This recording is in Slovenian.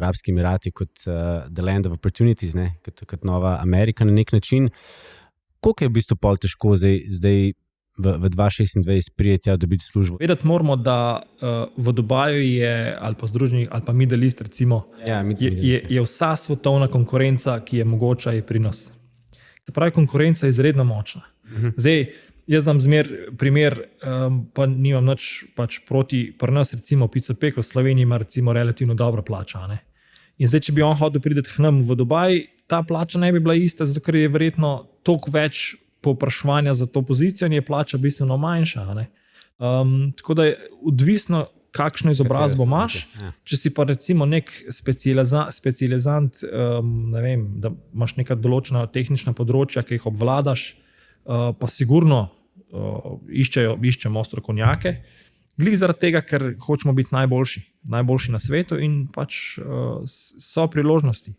Arabski Emirati kot the land of opportunities, ne, kot nova Amerika na nek način. Koliko je v bistvu pol težko zdaj v 2026 prijeti tja dobiti službo? Vedeti moramo, da v Dubaju je, ali pa Združenih, ali pa Middle East recimo, je vsa svetovna konkurenca, ki je mogoča, je pri nas. Se pravi, konkurenca je izredno močna. Zdaj, jaz dam primer, pa nimam nič pač proti, pri nas recimo Picopek v Sloveniji ima recimo relativno dobro plačo, ne. In zdaj, če bi on hotel priti k nam v Dubaj, ta plača ne bi bila ista, zato ker je verjetno toliko več povpraševanja za to pozicijo in je plača bistveno manjša, ne. Tako da je odvisno, kakšno izobrazbo imaš. Če si pa recimo nek specializant, ne vem, da imaš neka določena tehnična področja, ki jih obvladaš, pa sigurno iščemo strokovnjake, glih zaradi tega, ker hočemo biti najboljši na svetu in pač so priložnosti.